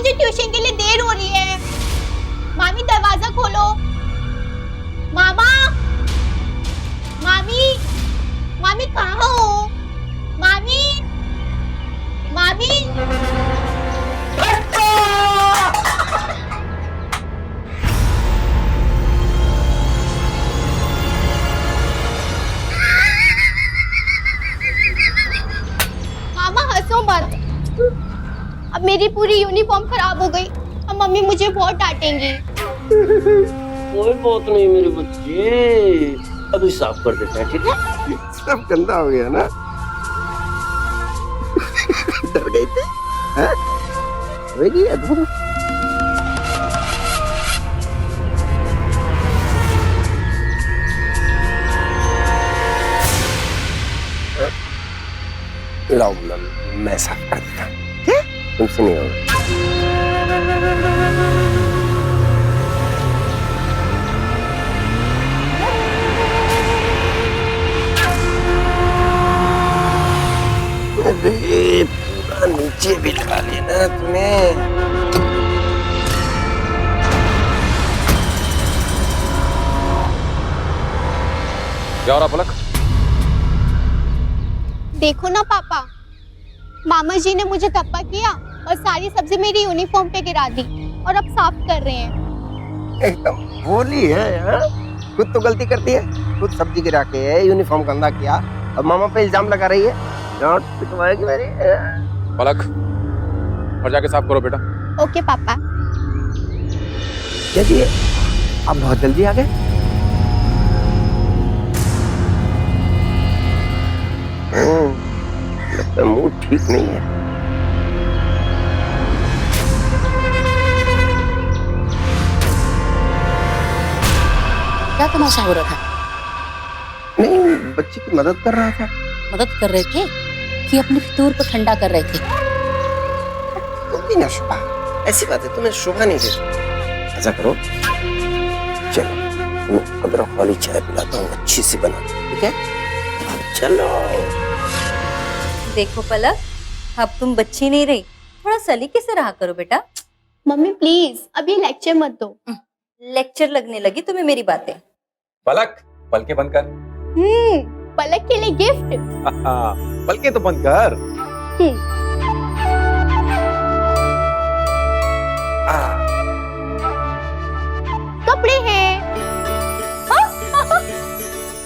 मुझे ट्यूशन के लिए देर हो रही है। मामी दरवाजा खोलो। मामा, मामी, मामी कहाँ हो? मामी, मामी। मामा हंसो मत। अब मेरी पूरी यूनिफॉर्म खराब हो गई। अब मम्मी मुझे बहुत डांटेंगी। कोई बात नहीं मेरे बच्चे, अभी साफ कर देते हैं, ठीक है? सब गंदा हो गया ना। डर गए थे? हाँ? होगी अधूरा। लाओ मैं साफ कर देता हूँ। क्या? तुमसे नहीं होगा। अरे पूरा नीचे बिठा लेना तुम्हें। क्या हो रहा पलक? देखो ना पापा, मामा जी ने मुझे धप्पा किया और सारी सब्जी मेरी यूनिफॉर्म पे गिरा दी और अब साफ कर रहे हैं। एकदम भोली है यार। खुद तो गलती करती है, खुद सब्जी गिरा के यूनिफॉर्म गंदा किया, अब मामा पे इल्जाम लगा रही है। डांट पिटवाएगी मेरी। पलक, और जाके साफ करो बेटा। ओके पापा। चलिए, आप बहुत जल्दी आ गए। लगता है मूड ठीक नहीं है। क्या तमाशा हो रहा था? नहीं, बच्ची की मदद कर रहा था। मदद कर रहे थे कि अपने फितूर को ठंडा कर रहे थे? तुम भी ना शुभा, ऐसी बात है तुम्हें शुभा नहीं देती। ऐसा करो, चलो मैं अदरक वाली चाय पिलाता हूँ अच्छी सी बना, ठीक है? चलो। देखो पलक, अब तुम बच्ची नहीं रही, थोड़ा सलीके से रहा करो बेटा। मम्मी प्लीज अभी लेक्चर मत दो। लेक्चर लगने लगी तुम्हें मेरी बातें। पलक, पलके बंद कर। पलक के लिए गिफ्ट। पलके तो बंद कर। कपड़े हैं।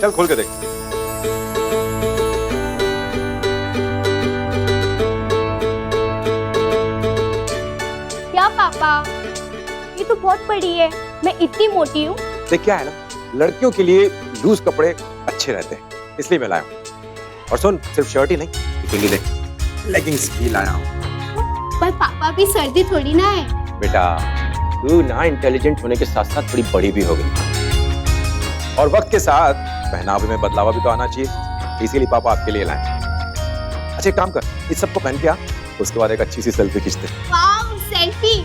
चल खोल के देख। क्या पापा, ये तो बहुत बड़ी है, मैं इतनी मोटी हूँ। देख क्या है ना, लड़कियों के लिए लूज कपड़े अच्छे रहते हैं, इसलिए मैं लाया हूँ। और सुन, सिर्फ शर्ट ही नहीं, इसके लिए देख लेगिंग्स भी लाया हूँ। पर पापा भी सर्दी थोड़ी ना है। बेटा तू ना इंटेलिजेंट होने के साथ साथ थोड़ी बड़ी भी हो गई, और वक्त के साथ पहनावे में बदलाव भी तो आना चाहिए, इसीलिए पापा आपके लिए लाए। अच्छा एक काम कर, इस सबको पहन के आ, उसके बाद एक अच्छी सी सेल्फी खींचते। वाव, सेल्फी।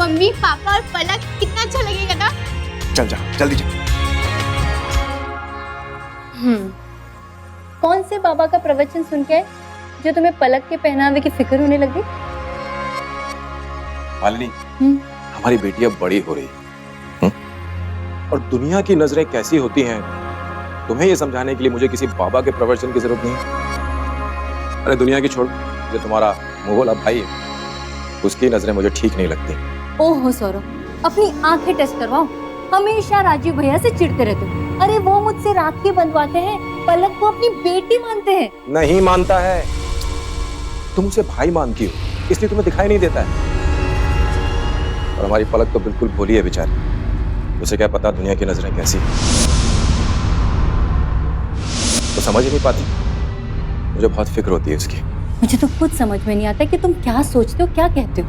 मम्मी पापा और पलक, कितना अच्छा लगेगा ना। चल जा, जल्दी चल। कौन से बाबा का प्रवचन सुन के जो तुम्हें पलक के पहनावे की फिक्र होने लगी? मालिनी, हमारी बेटी अब बड़ी हो रही है, और दुनिया की नजरें कैसी होती हैं, तुम्हें ये समझाने के लिए मुझे किसी बाबा के प्रवचन की जरूरत नहीं है। अरे दुनिया की छोड़, जो तुम्हारा मुगला भाई है, उसकी नजरें मुझे ठीक नहीं लगती। ओहो सौरभ, अपनी आंखें टेस्ट करवाओ। हमेशा राजीव भैया से चिढ़ते रहते हो। अरे वो मुझसे राखी बंधवाते हैं, पलक को अपनी बेटी मानते हैं। नहीं मानता है, तुम उसे भाई मानती हो, इसलिए तुम्हें दिखाई नहीं देता है। और हमारी पलक तो बिल्कुल भोली है बेचारी, उसे क्या पता दुनिया की नजरें कैसी हैं। तो समझ ही नहीं पाती, मुझे बहुत फिक्र होती है उसकी। मुझे तो खुद समझ में नहीं आता कि तुम क्या सोचते हो, क्या कहते हो।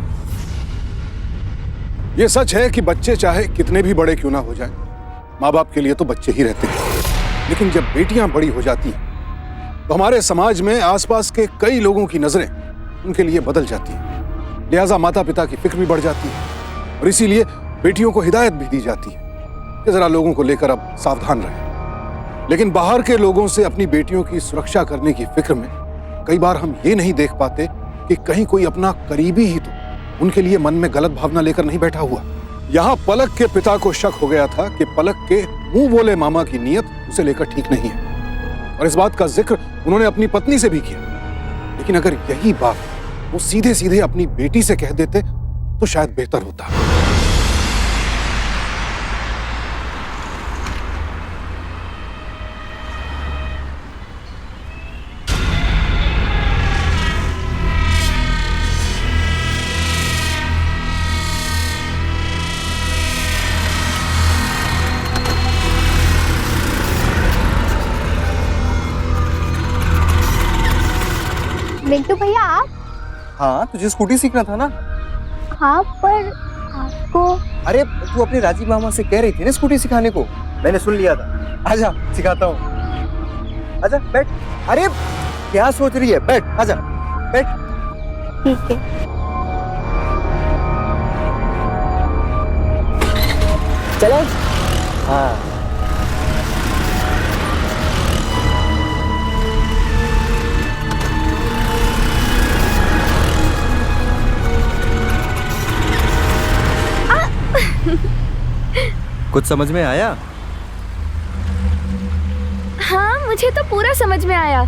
ये सच है कि बच्चे चाहे कितने भी बड़े क्यों ना हो जाएं, माँ बाप के लिए तो बच्चे ही रहते हैं। लेकिन जब बेटियां बड़ी हो जाती हैं, तो हमारे समाज में आसपास के कई लोगों की नजरें उनके लिए बदल जाती हैं। लिहाजा माता पिता की फिक्र भी बढ़ जाती है, और इसीलिए बेटियों को हिदायत भी दी जाती है कि जरा लोगों को लेकर अब सावधान रहें। लेकिन बाहर के लोगों से अपनी बेटियों की सुरक्षा करने की फिक्र में कई बार हम ये नहीं देख पाते कि कहीं कोई अपना करीबी ही तो उनके लिए मन में गलत भावना लेकर नहीं बैठा हुआ। यहाँ पलक के पिता को शक हो गया था कि पलक के मुंह बोले मामा की नीयत उसे लेकर ठीक नहीं है, और इस बात का जिक्र उन्होंने अपनी पत्नी से भी किया। लेकिन अगर यही बात वो सीधे सीधे अपनी बेटी से कह देते तो शायद बेहतर होता। मिंटू भैया आप? हाँ, तुझे स्कूटी सीखना था ना? हाँ, पर आपको अरे तू अपने राजीव मामा से कह रही थी ना स्कूटी सिखाने को, मैंने सुन लिया था। आजा सिखाता हूँ, आजा बैठ। अरे क्या सोच रही है, बैठ, आजा बैठ। ठीक है। चलो। हाँ कुछ समझ में आया? हाँ, मुझे तो पूरा समझ में आया।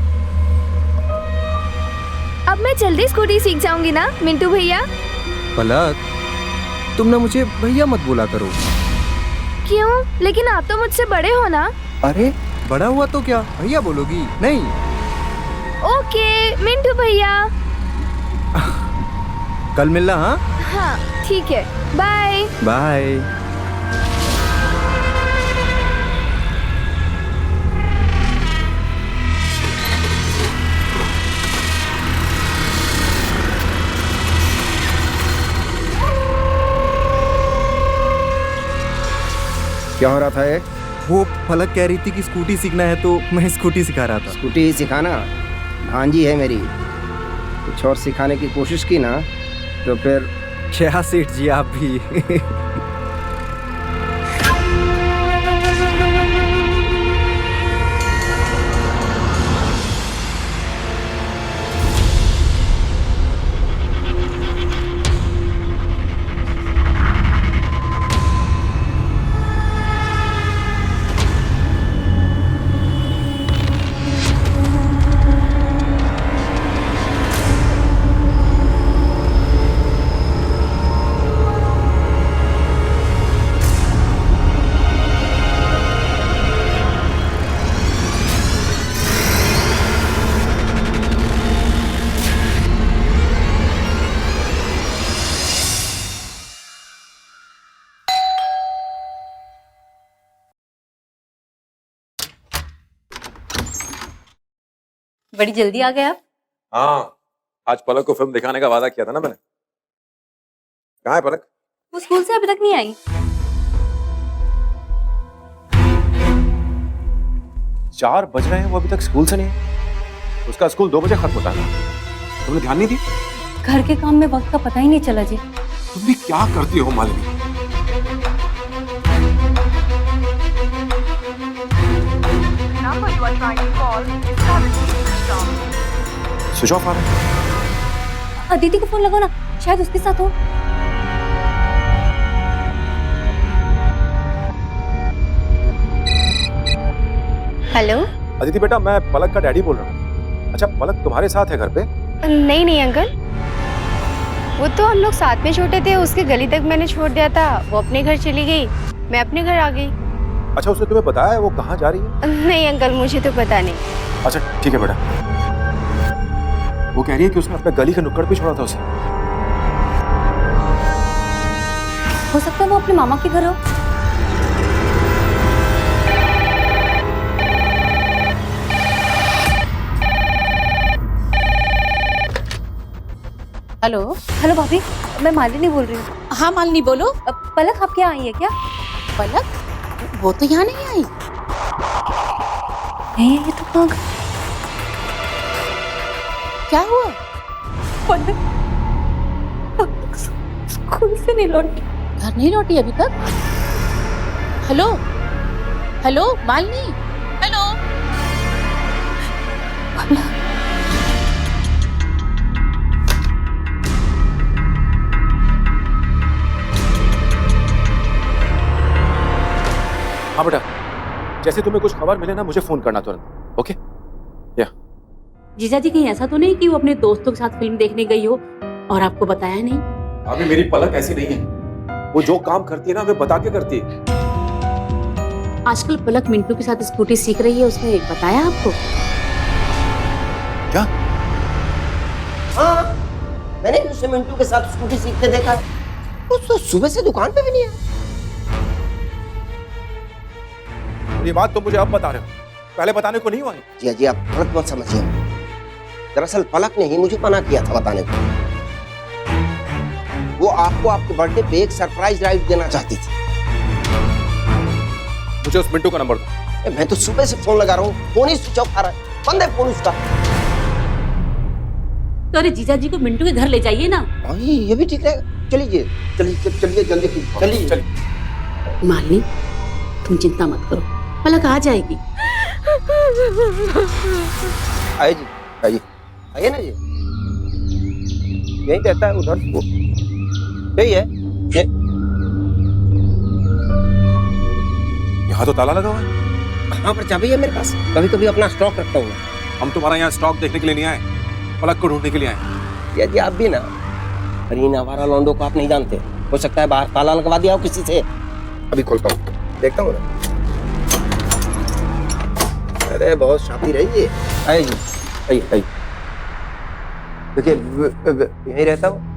अब मैं जल्दी स्कूटी सीख जाऊंगी ना मिंटू भैया। पलक, तुम ना मुझे भैया मत बोला करो। क्यों? लेकिन आप तो मुझसे बड़े हो ना। अरे बड़ा हुआ तो क्या भैया बोलोगी? नहीं। ओके मिंटू भैया। कल मिलना। हाँ हाँ ठीक है, बाय बाय। क्या हो रहा था ये? वो पलक कह रही थी कि स्कूटी सीखना है तो मैं स्कूटी सिखा रहा था। स्कूटी ही सिखाना? भांजी है मेरी, कुछ और सिखाने की कोशिश की ना तो फिर। क्या सेठ जी आप भी। बड़ी जल्दी आ गए आप। हाँ, आज पलक को फिल्म दिखाने का वादा किया था ना मैंने। कहाँ है पलक? वो स्कूल से अभी तक नहीं आई। 4 बज रहे हैं, वो अभी तक स्कूल से नहीं है। उसका स्कूल 2 बजे खत्म होता है। तुमने ध्यान नहीं दी? घर के काम में वक्त का पता ही नहीं चला जी। तुम भी क्या करती हो मालिनी? स्विच ऑफ आ रहा है। अदिति को फोन लगाओ ना, शायद उसके साथ हो। हेलो। अदिति बेटा, मैं पलक का डैडी बोल रहा हूँ। अच्छा, पलक तुम्हारे साथ है घर पे? नहीं नहीं अंकल, वो तो हम लोग साथ में छोटे थे, उसके गली तक मैंने छोड़ दिया था, वो अपने घर चली गई, मैं अपने घर आ गई। अच्छा, उसने तुम्हें बताया है वो कहाँ जा रही है? नहीं अंकल, मुझे तो पता नहीं। अच्छा ठीक है बेटा। वो कह रही है कि उसने अपने गली के नुक्कड़ पे छोड़ा था उसे। हो सकता है वो अपने मामा के घर हो। हेलो। हेलो भाभी, मैं मालिनी बोल रही हूँ। हाँ मालिनी बोलो। पलक आप क्या आई है क्या? पलक? वो तो यहाँ नहीं आई। नहीं ये तो कहाँ गई? क्या हुआ? पलक स्कूल से नहीं लौटी। घर नहीं लौटी अभी तक? Hello hello Malini, hello. हाँ बेटा, जैसे तुम्हें कुछ खबर मिले ना मुझे फोन करना तुरंत, ओके? या जीजा जी कहीं ऐसा तो नहीं कि वो अपने दोस्तों के साथ फिल्म देखने गई हो और आपको बताया नहीं? अभी मेरी पलक ऐसी नहीं है, वो जो काम करती है ना हमें बता के करती है। आजकल पलक मिंटू के साथ स्कूटी सीख रही है, उसने बताया आपको? क्या? हाँ, मैंने भी उसे मिंटू के साथ स्कूटी सीखते देखा है। वो तो सुबह से दुकान पे भी नहीं आया। ये बात तुम मुझे अब बता रहे हो, पहले बताने को नहीं हुआ? जी जी, आप गलत मत समझिए। दरअसल पलक ने ही मुझे मना किया था बताने को। वो आपको आपके बर्थडे पे एक सरप्राइज राइड देना चाहती थी। मुझे उस मिंटू का नंबर दो। मैं तो सुबह से फोन लगा रहा हूँ, फोन ही स्विच ऑफ आ रहा है, बंद है फोन उसका। तो अरे जीजा जी को मिंटू के घर ले जाइए ना। हाँ, ये भी ठीक है। चलिए चलिए चलिए, जल्दी चलिए चलिए। मालिनी, तुम चिंता मत करो, पलक आ जाएगी। आइए जी, आइए आइए ना जी, यही रहता है उधर। वो यही है ये। यहाँ तो ताला लगा हुआ है। कहाँ पर चाबी है मेरे पास? कभी कभी अपना स्टॉक रखता हूँ। हम तुम्हारा यहाँ स्टॉक देखने के लिए नहीं आए, पलक को ढूंढने के लिए आए। ये जी आप भी ना, पर इन आवारा लौंडों को आप नहीं जानते। हो सकता है बाहर ताला लगवा दिया हो किसी से। अभी खोलता हूँ, देखता हूँ ना। अरे बहुत शातिर है ये। आइए जी, आइए आइए। देखिए यहीं रहता हूँ।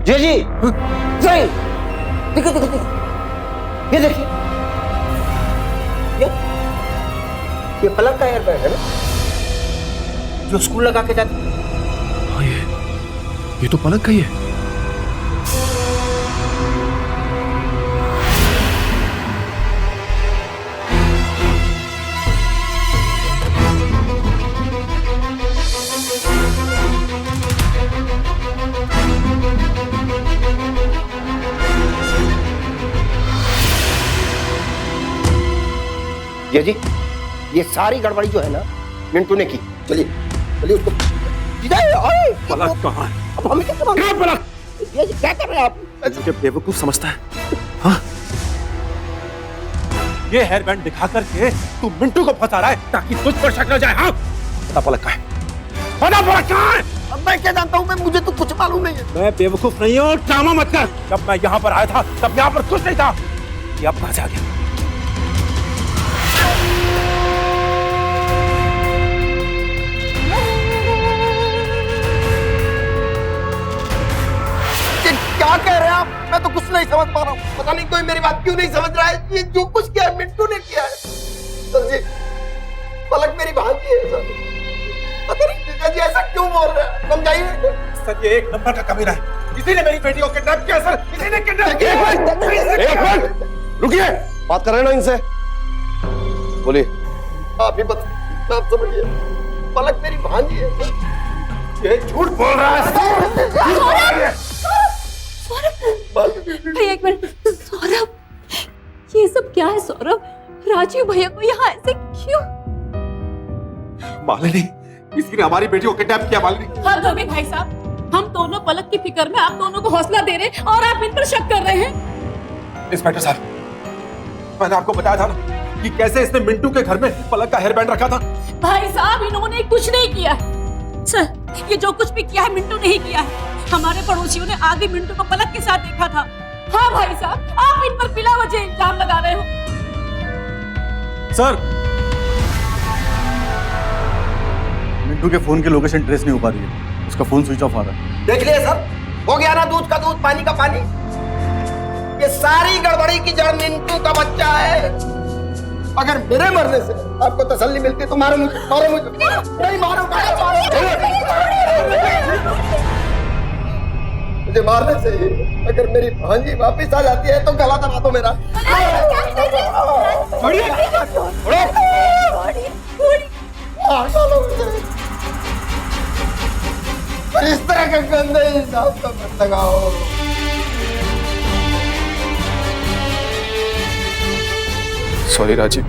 जी जी, देखिए देखिए देखिए, ये देखिए, ये पलक का एयरबैग है ना, जो स्कूल लगा के जाती। हाँ, ये तो पलक का ही है। जी, ये सारी गड़बड़ी जो है ना मिंटू ने की। चलिए चलिए उसको। पलक कहाँ है? अब हमें क्या करना? पलक, ये क्या कर रहे हैं आप? मुझे बेवकूफ समझता है? हाँ? ये हेयर बैंड दिखा करके तू मिंटू को फंसा रहा है ताकि तुझ पर शक न जाए। हाँ? बता पलक कहाँ है? बता पलक कहाँ है? अब मैं क्या जानता हूँ? मुझे तो कुछ मालूम नहीं है। मैं बेवकूफ नहीं हूँ, ड्रामा मत कर। जब मैं यहाँ पर आया था तब यहाँ पर कुछ नहीं था। ये अब कहाँ से आ गया? क्या कह रहे हैं आप? मैं तो कुछ नहीं समझ पा रहा हूँ। पता नहीं कोई मेरी बात क्यों नहीं समझ रहा है। ये जो कुछ किया है मिंटू ने किया है। सर जी, पलक मेरी भांजी है सर। पता नहीं जीजा जी ऐसा क्यों बोल रहे हैं, समझाइए। सर ये एक नंबर का कमीना है। इसी ने मेरी बेटी को किडनैप किया सर। इसी ने किडनैप किया। एक मिनट रुकिए, बात कर रहे हैं ना इनसे। बोलिए। आप ही बता, आप समझिए। पलक मेरी भांजी है सर। ये झूठ बोल रहा है। भैया एक मिनट। सौरभ, ये सब क्या है सौरभ? राजीव भैया को यहाँ ऐसे क्यों? मालिनी, किसी ने हमारी बेटी को किडनैप किया। मालिनी, हद हो गई भाई साहब, हम दोनों पलक की फिक्र में आप दोनों को हौसला दे रहे और आप इन पर शक कर रहे हैं। इंस्पेक्टर साहब, मैंने आपको बताया था ना कि कैसे इसने मिंटू के घर में पलक का हेयर बैंड रखा था। भाई साहब, इन्होंने कुछ नहीं किया सर। ये जो कुछ भी किया है मिंटू ने ही किया है। हमारे पड़ोसियों ने आगे मिंटू को पलक के साथ देखा था। हाँ भाई साहब, आप इन पर बिला वजह इल्जाम लगा रहे हो। सर, मिंटू के फोन की लोकेशन ट्रेस नहीं हो पा रही है। उसका फोन स्विच ऑफ आ रहा है। देख लिया सर, हो गया ना दूध का दूध पानी का पानी। ये सारी गड़बड़ी की जड़ मिंटू का बच्चा है। अगर मेरे मरने से आपको तसल्ली मिलती है तो मारो मुझे, मारो मुझे। नहीं मारो, मुझे मारने से अगर मेरी भांजी वापस आ जाती है तो गला दबा दो मेरा। इस तरह का गंदे हिसाब का मत लगाओ। सॉरी राजीव,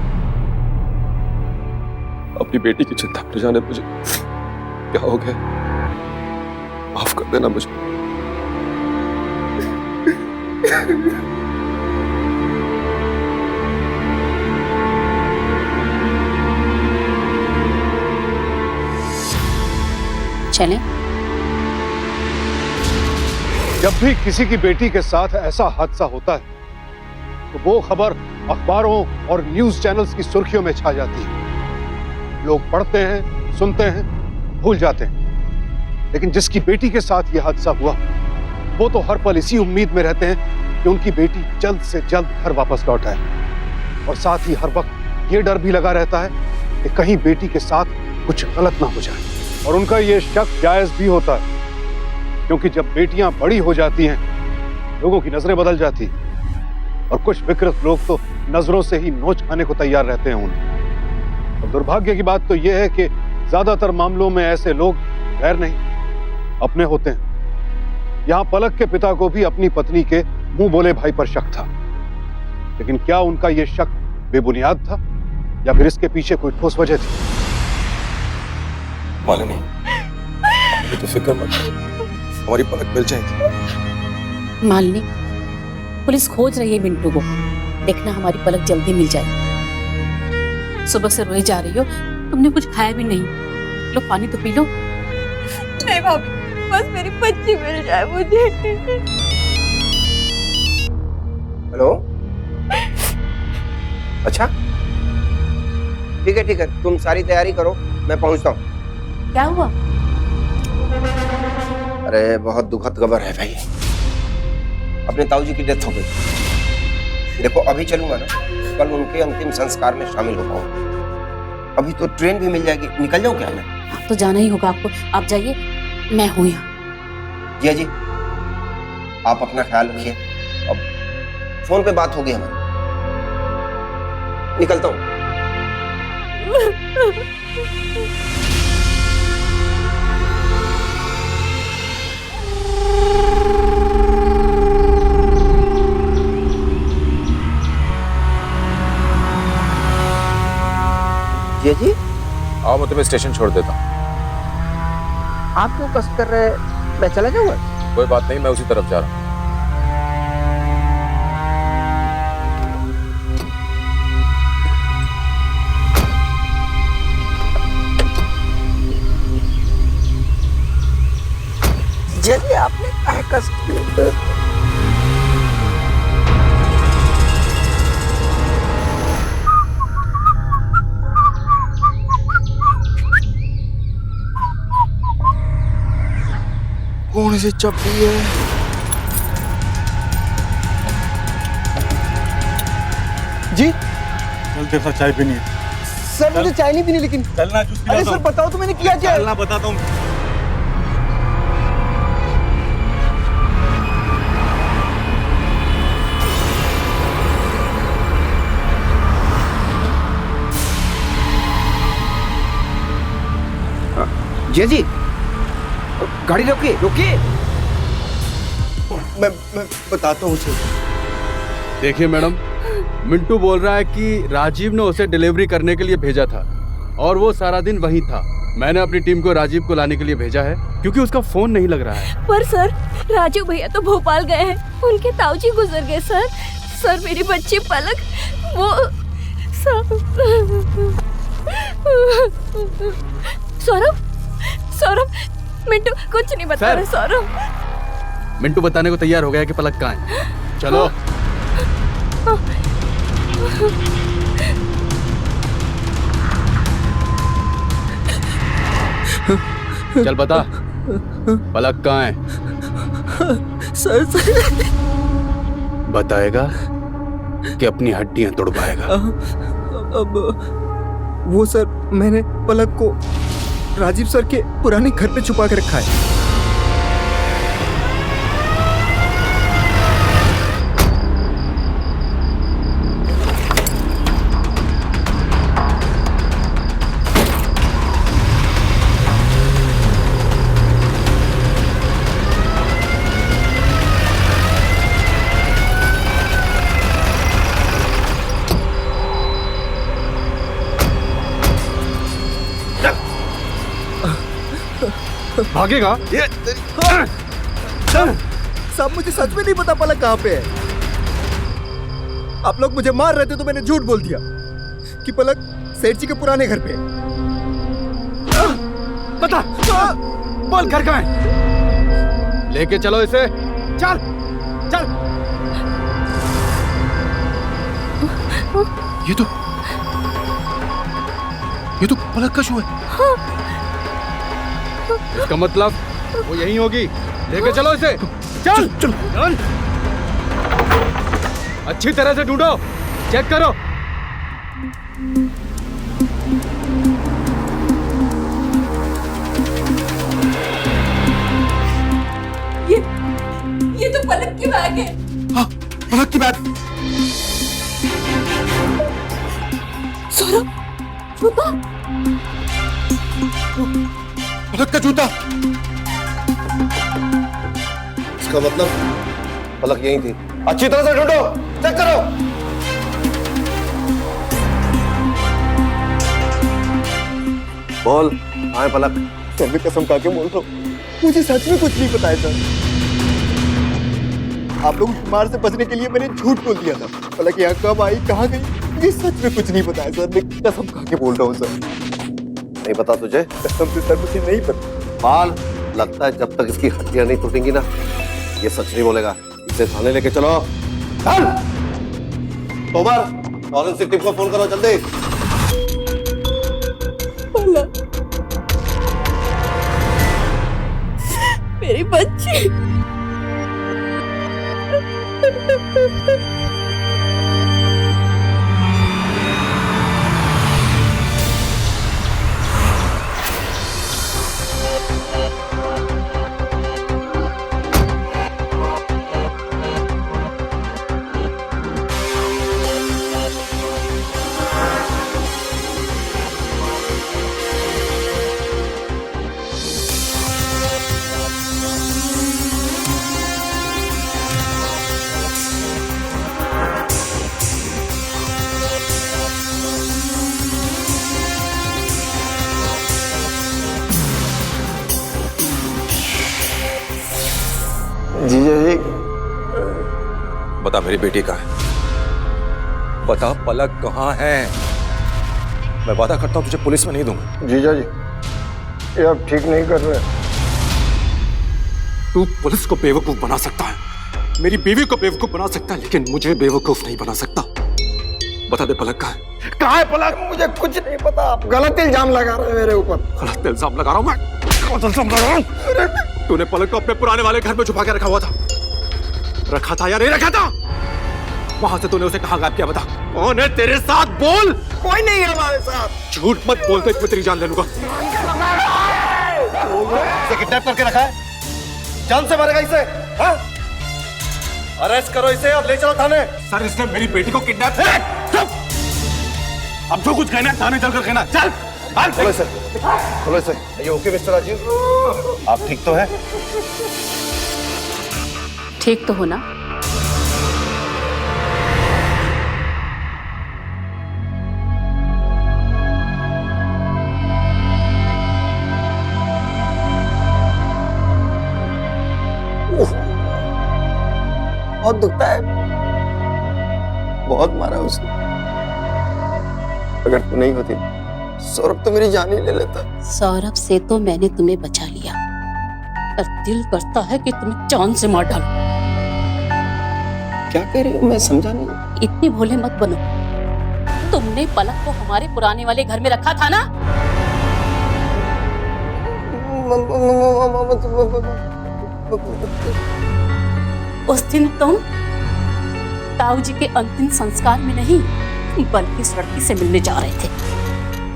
अपनी बेटी की चिंता कर जाने मुझे क्या हो गया, माफ कर देना मुझे। चलें? जब भी किसी की बेटी के साथ ऐसा हादसा होता है तो वो खबर अखबारों और न्यूज चैनल्स की सुर्खियों में छा जाती है। लोग पढ़ते हैं, सुनते हैं, भूल जाते हैं। लेकिन जिसकी बेटी के साथ यह हादसा हुआ वो तो हर पल इसी उम्मीद में रहते हैं कि उनकी बेटी जल्द से जल्द घर वापस लौट आए, और साथ ही हर वक्त ये डर भी लगा रहता है कि कहीं बेटी के साथ कुछ गलत ना हो जाए। और उनका ये शक जायज भी होता है, क्योंकि जब बेटियां बड़ी हो जाती हैं लोगों की नजरें बदल जाती हैं, और कुछ विकृत लोग तो नजरों से ही नोच खाने को तैयार रहते हैं उन्हें। और दुर्भाग्य की बात तो यह है कि ज्यादातर मामलों में ऐसे लोग गैर नहीं अपने होते हैं। यहां पलक के पिता को भी अपनी पत्नी के मुंह बोले भाई पर शक था, लेकिन क्या उनका यह शक बेबुनियाद था या फिर इसके पीछे कोई ठोस वजह थी? मालिनी, ये तो फिक्र मत करो, हमारी पलक मिल जाएगी। मालिनी, पुलिस खोज रही है मिंटू को, देखना हमारी पलक जल्दी मिल जाए। सुबह से रोए जा रही हो, तुमने कुछ खाया भी नहीं। लो पानी तो पी लो। नहीं भाभी, बस मेरी बच्ची मिल जाए मुझे। हेलो, अच्छा ठीक है, तुम सारी तैयारी करो, मैं पहुंचता हूँ। क्या हुआ? अरे बहुत दुखद खबर है भाई, अपने ताऊजी की डेथ हो गई। देखो अभी चलूंगा ना, कल उनके अंतिम संस्कार में शामिल हो पाऊंगा। अभी तो ट्रेन भी मिल जाएगी, निकल जाऊं क्या मैं? अब तो जाना ही होगा आपको, आप जाइए, मैं हूं यहाँ। जी, आप अपना ख्याल रखिए। अब फोन पे बात होगी हमारी, निकलता हूँ। जी, आओ मैं तुम्हें स्टेशन छोड़ देता हूँ। आप क्यों कष्ट कर रहे हैं? मैं चला जाऊंगा। कोई बात नहीं, मैं उसी तरफ जा रहा हूँ। जी, आपने काहे कष्ट किया? कौन सी चप्पी है? जी चलते सर, चाय पीनी है। सर मुझे चाय नहीं पीनी, लेकिन चलना। अरे सर बताओ तो मैंने किया क्या? चलना बताता हूँ। जी, गाड़ी रोकिए। मैं बताता हूँ उसे। देखिए मैडम, मिंटू बोल रहा है कि राजीव ने उसे डिलीवरी करने के लिए भेजा था और वो सारा दिन वहीं था। मैंने अपनी टीम को राजीव को लाने के लिए भेजा है क्योंकि उसका फोन नहीं लग रहा है। पर सर, राजू भैया तो भोपाल गए हैं, उनके ताऊजी गुजर गए सर। सर मेरी बच्ची पलक, वो सौरभ, मिंटू कुछ नहीं बता रहे। सौरभ, मिंटू बताने को तैयार हो गया कि पलक कहाँ है। चलो। चल बता, पलक कहाँ है? सर बताएगा कि अपनी हड्डियां तोड़ पाएगा। अब वो सर, मैंने पलक को राजीव सर के पुराने घर पे छुपा के रखा है। भागेगा ये साहब मुझे सच में नहीं पता पलक कहाँ पे है। आप लोग मुझे मार रहे थे तो मैंने झूठ बोल दिया कि पलक सेठ जी के पुराने घर पे है। बता, बोल घर कहाँ है? लेके चलो इसे, चल चल। ये तो पलक का शो है। इसका मतलब वो यहीं होगी। लेके चलो इसे, चल चल चल। अच्छी तरह से ढूंढो, चेक करो। ये तो पलक की बैग है। हाँ, पलक की बैग। सौरभ, जूता। पलक का जूता। इसका मतलब पलक यहीं थी। अच्छी तरह से ढूंढो, चेक करो। बोल, कहाँ है पलक? सर मैं कसम खा के बोल रहा हूँ, मुझे सच में कुछ नहीं पता है सर। आप लोग मार से बचने के लिए मैंने झूठ बोल दिया था। पलक यहाँ कब आई, कहाँ गई, मुझे सच में कुछ नहीं पता है सर। मैं कसम खा के बोल रहा हूँ सर। नहीं पता तुझे? कसम से सर मुझे नहीं पता। बाल, लगता है जब तक इसकी हड्डियां नहीं टूटेंगी ना, ये सच नहीं बोलेगा। इसे थाने लेके चलो। चल तोमर, फॉरेंसिक टीम को फोन करो जल्दी। मेरी बच्ची। जीजा जी, बता मेरी बेटी कहाँ है? बता पलक कहाँ है? मैं वादा करता हूँ तुझे पुलिस में नहीं दूंगा। जीजा जी, ये आप ठीक नहीं कर रहे। तू पुलिस को बेवकूफ बना सकता है, मेरी बीवी को बेवकूफ बना सकता है, लेकिन मुझे बेवकूफ नहीं बना सकता। बता दे पलक कहाँ है? कहाँ है पलक? मुझे कुछ नहीं पता। आप गलत इल्जाम लगा रहे हैं मेरे ऊपर। गलत इल्जाम लगा रहा हूँ मैं? कौन सा इल्जाम लगा रहा हूँ? तूने पलक को अपने पुराने वाले घर में छुपा के रखा हुआ था। रखा था या नहीं रखा था? वहां से तूने उसे कहाँ गायब किया? बता, कौन है तेरे साथ? बोल। कोई नहीं है हमारे साथ। झूठ मत बोलते, इसमें तेरी जान ले लूंगा। इसे किडनैप करके रखा है, जान से मारेगा इसे। हाँ? अरेस्ट करो इसे और ले चलो थाने। सर, इसने मेरी बेटी को किडनैप। अब जो कुछ कहना है थाने चलकर कहना। चल खोलो इसे, खोलो इसे। ये ओके मिस्टर राजीव, आप ठीक तो है? ठीक तो हो ना? बहुत दुखता है, बहुत मारा उसने। अगर तू नहीं होती सौरभ तो मेरी जान ही ले लेता। सौरभ से तो मैंने तुम्हें बचा लिया, पर दिल करता है कि तुम्हें जान से मार डालूं। क्या कह रही हो? मैं समझा नहीं। इतने भोले मत बनो। तुमने पलक को हमारे पुराने वाले घर में रखा था ना? उस दिन तुम ताऊ जी के अंतिम संस्कार में नहीं, बल्कि इस लड़की से मिलने जा रहे थे,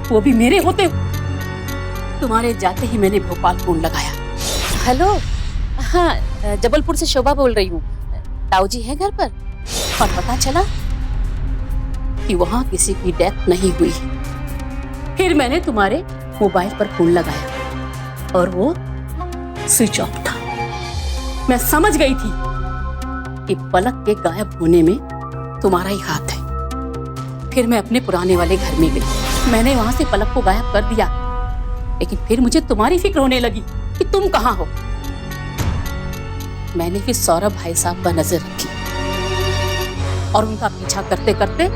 वो भी मेरे होते हुए। तुम्हारे जाते ही मैंने भोपाल फोन लगाया। हेलो, हाँ जबलपुर से शोभा बोल रही हूँ। ताऊ जी है घर पर? और पता चला कि वहां किसी की डेथ नहीं हुई। फिर मैंने तुम्हारे मोबाइल पर फोन लगाया और वो स्विच ऑफ था। मैं समझ गई थी कि पलक के गायब होने में तुम्हारा ही हाथ है। फिर मैं अपने पुराने वाले घर में गई। मैंने वहां से पलक को गायब कर दिया, लेकिन फिर मुझे तुम्हारी फिक्र होने लगी कि तुम कहाँ हो। मैंने फिर सौरभ भाई साहब पर नजर रखी और उनका पीछा करते करते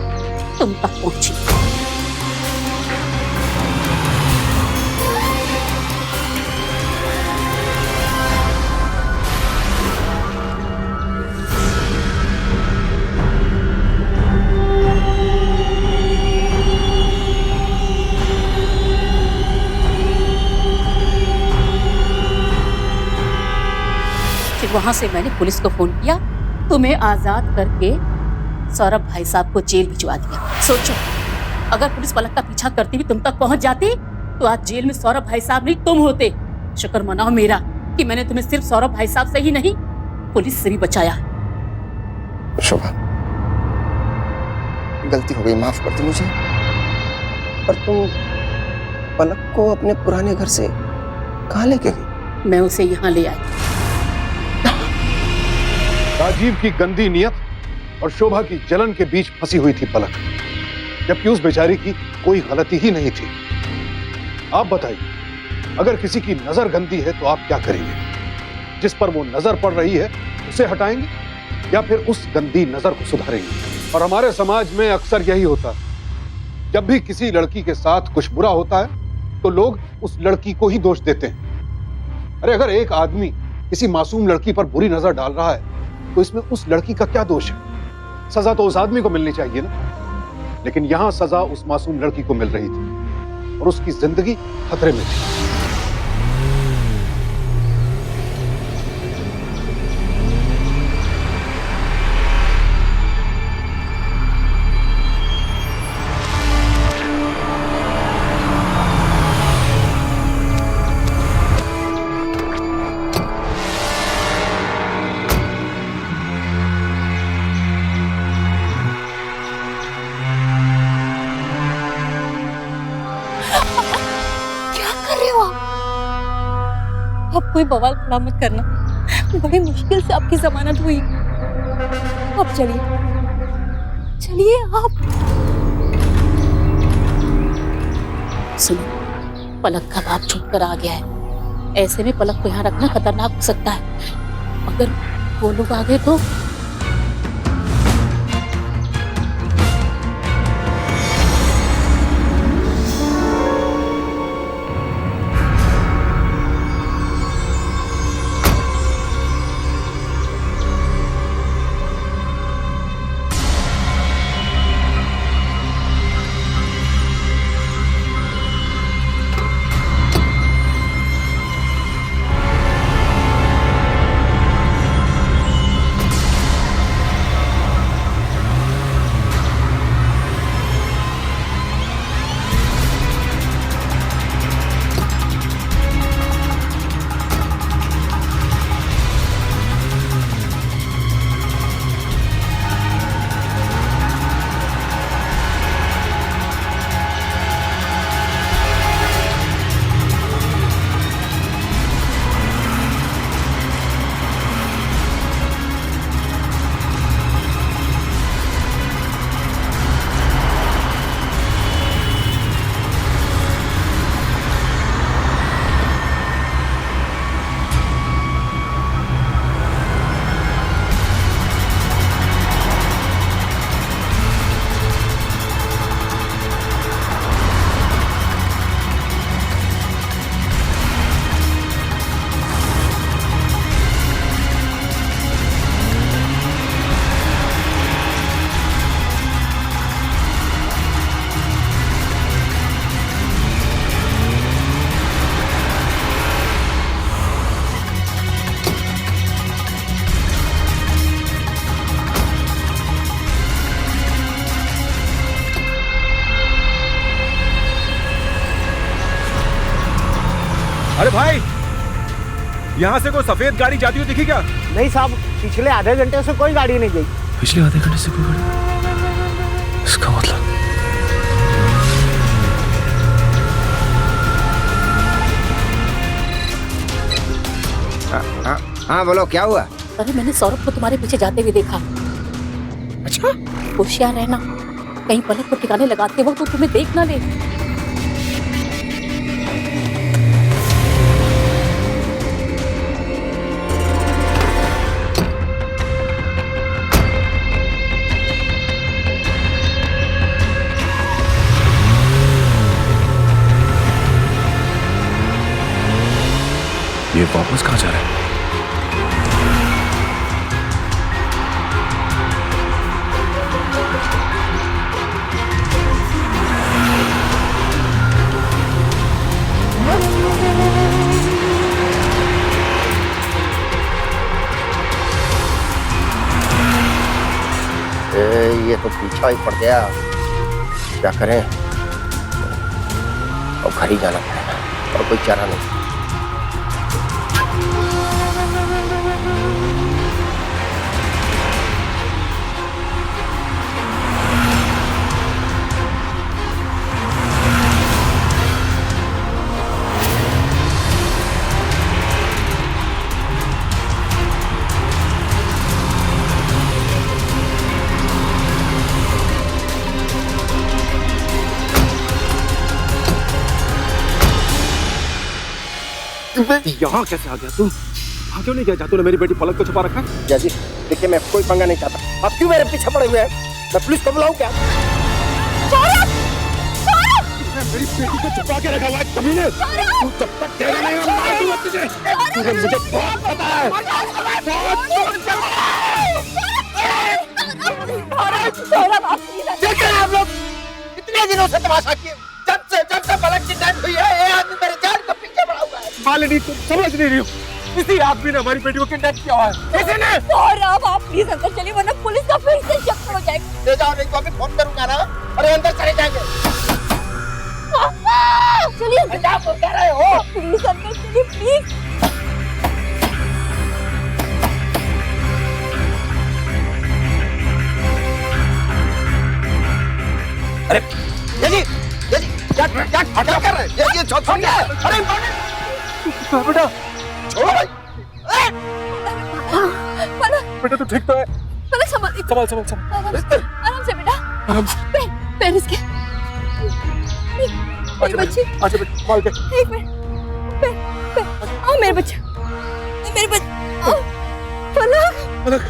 तुम तक पहुंची। वहां से मैंने पुलिस को फोन किया, तुम्हें आजाद करके सौरभ भाई साहब को जेल भिजवा दिया। सोचो, अगर पुलिस पलक का पीछा करती हुई तुम तक पहुंच जाती तो आज जेल में सौरभ भाई साहब नहीं तुम होते। शुक्र मनाओ मेरा कि मैंने तुम्हें सिर्फ सौरभ भाई साहब से ही नहीं, पुलिस से भी बचाया। शोभा, गलती हो गई, माफ कर दो मुझे। पर तुम पलक को अपने पुराने घर से कहाँ लेके गई? मैं उसे यहाँ ले आई। राजीव की गंदी नियत और शोभा की जलन के बीच फंसी हुई थी पलक, जबकि उस बेचारी की कोई गलती ही नहीं थी। आप बताइए, अगर किसी की नजर गंदी है तो आप क्या करेंगे? जिस पर वो नजर पड़ रही है उसे हटाएंगे या फिर उस गंदी नजर को सुधारेंगे? और हमारे समाज में अक्सर यही होता है, जब भी किसी लड़की के साथ कुछ बुरा होता है तो लोग उस लड़की को ही दोष देते हैं। अरे अगर एक आदमी किसी मासूम लड़की पर बुरी नजर डाल रहा है तो इसमें उस लड़की का क्या दोष है? सजा तो उस आदमी को मिलनी चाहिए ना। लेकिन यहां सजा उस मासूम लड़की को मिल रही थी और उसकी जिंदगी खतरे में थी। अब कोई बवाल खड़ा मत करना, बड़ी मुश्किल से आपकी जमानत हुई। अब चलिए चलिए आप। सुनो, पलक का बाप छूट कर आ गया है। ऐसे में पलक को यहाँ रखना खतरनाक हो सकता है। अगर वो लोग आ गए तो अरे भाई, यहाँ से कोई सफेद गाड़ी जाती हुई दिखी क्या? नहीं साहब, पिछले आधे घंटे से कोई गाड़ी नहीं गई। पिछले आधे घंटे से कोई गाड़ी? इसका मतलब हाँ बोलो, क्या हुआ? अरे मैंने सौरभ को तुम्हारे पीछे जाते हुए देखा। अच्छा, होशियार रहना, कहीं पलक को ठिकाने लगाते वक्त तो तुम्हें देख ना ले। ये वापस कहाँ जा रहा है? ये तो पीछा ही पड़ गया, क्या करें? अब घर ही जाना पड़ेगा और कोई चारा नहीं। यहाँ कैसे आ गया तू? वहाँ क्यों नहीं गया जहाँ तूने मेरी बेटी पलक को छुपा रखा है? जजी, देखिए मैं कोई पंगा नहीं चाहता। आप क्यों मेरे पीछे पड़े हुए हैं? मैं पुलिस को बुलाऊं क्या? मेरी बेटी को छुपा के रखा हुआ है कमीने। तू जब तक तेरा नहीं होगा, मार दूंगा तुझे। तुझे मुझे बहुत पता है। देख रहे हैं आप लोग, कितने दिनों से तमाशा किए। जब से पलक की डेथ हुई है, ये आदमी मेरे जान का पीछे पड़ा हुआ है। मालिनी, तुम समझ नहीं रही हो, इसी आदमी ने हमारी बेटी को किडनैप किया हुआ है। इसी ने। सौरभ, आप प्लीज अंदर चलिए, वरना पुलिस का फिर से चक्कर हो जाएगा। ले जाओ, नहीं तो अभी फोन करूंगा ना, अरे अंदर चले जाएंगे। चलिए, क्या बोल रहे हो? प्लीज अंदर चलिए, प्लीज। अरे ये क्या कर रहे हैं? ये छोड़ क्या है? अरे बेटा, छोड़ो भाई। बेटा तू ठीक तो है? संभाल आराम से बेटा, पैर इसके। मेरे बच्चे, अच्छा बेटा, मार के। एक मिनट, पैर, आओ मेरे बच्चे, आओ, पलक।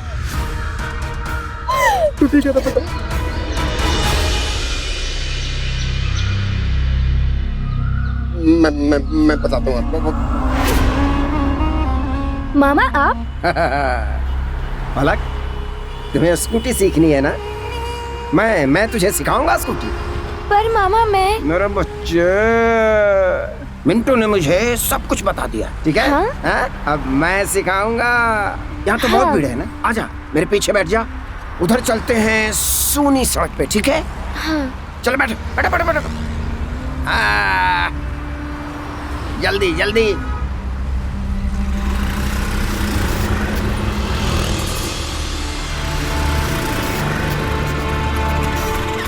तू ठीक है ना बेटा? मैं बताता हूँ आपको। मामा आप? पलक, तुम्हें स्कूटी सीखनी है ना? मैं तुझे सिखाऊंगा स्कूटी। पर मामा मैं। मेरा बच्चे, मिंटू ने मुझे सब कुछ बता दिया, ठीक है? हाँ? हाँ? अब मैं सिखाऊंगा। यहाँ तो बहुत भीड़ है ना, आजा मेरे पीछे बैठ जा। उधर चलते हैं सूनी सड़क पे, ठीक है? हाँ। चल बैठ बैठ बैठ बैठ। जल्दी जल्दी।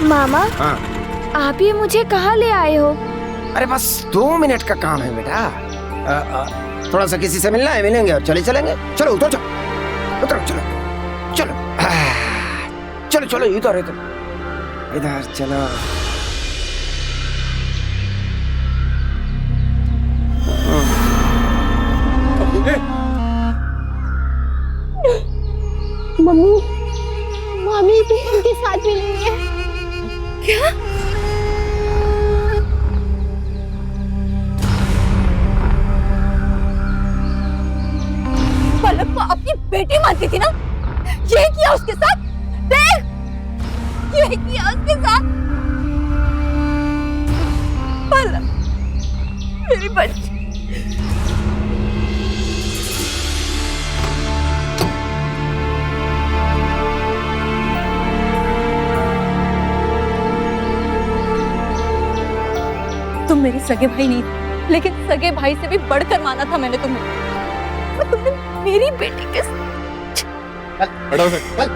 मामा, हाँ, आप ये मुझे कहाँ ले आए हो? अरे बस 2 मिनट का काम है बेटा। थोड़ा सा किसी से मिलना है, मिलेंगे और चले चलेंगे। चलो उतर, चलो चलो चलो चलो चलो, इधर इधर इधर चलो। मम्मी भी उनके साथ मिली है। क्या? पलक को अपनी बेटी मानती थी ना? ये किया उसके साथ, देख, ये किया उसके साथ। पलक, मेरी बच्ची। तुम मेरे सगे भाई नहीं, लेकिन सगे भाई से भी बढ़कर माना था मैंने तुम्हें। और तुमने मेरी बेटी के बैठो से, चल।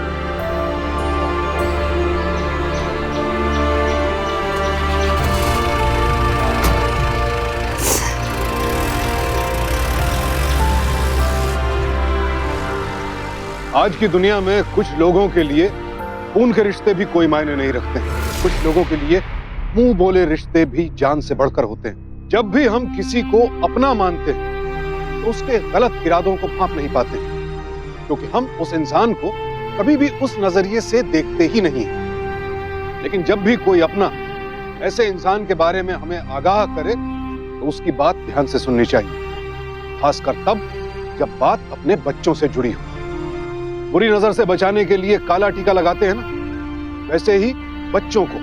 आज की दुनिया में कुछ लोगों के लिए खून के रिश्ते भी कोई मायने नहीं रखते हैं। कुछ लोगों के लिए मुंह बोले रिश्ते भी जान से बढ़कर होते हैं। जब भी हम किसी को अपना मानते हैं तो उसके गलत इरादों को भांप नहीं पाते, क्योंकि हम उस इंसान को कभी भी उस नजरिए से देखते ही नहीं हैं। लेकिन जब भी कोई अपना ऐसे इंसान के बारे में हमें आगाह करे तो उसकी बात ध्यान से सुननी चाहिए, खासकर तब जब बात अपने बच्चों से जुड़ी हो। बुरी नजर से बचाने के लिए काला टीका लगाते हैं ना, वैसे ही बच्चों को,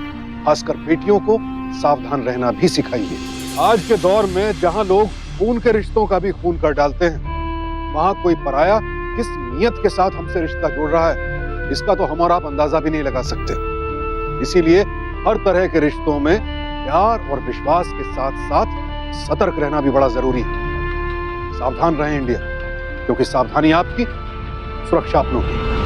खासकर बेटियों को सावधान रहना भी सिखाइए। आज के दौर में जहां लोग खून के रिश्तों का भी खून कर डालते हैं, वहां कोई पराया किस नियत के साथ हमसे रिश्ता जोड़ रहा है, इसका तो हम और आप अंदाजा भी नहीं लगा सकते। इसीलिए हर तरह के रिश्तों में प्यार और विश्वास के साथ साथ सतर्क रहना भी बड़ा जरूरी है। सावधान रहें इंडिया, क्योंकि सावधानी आपकी, सुरक्षा अपनों की।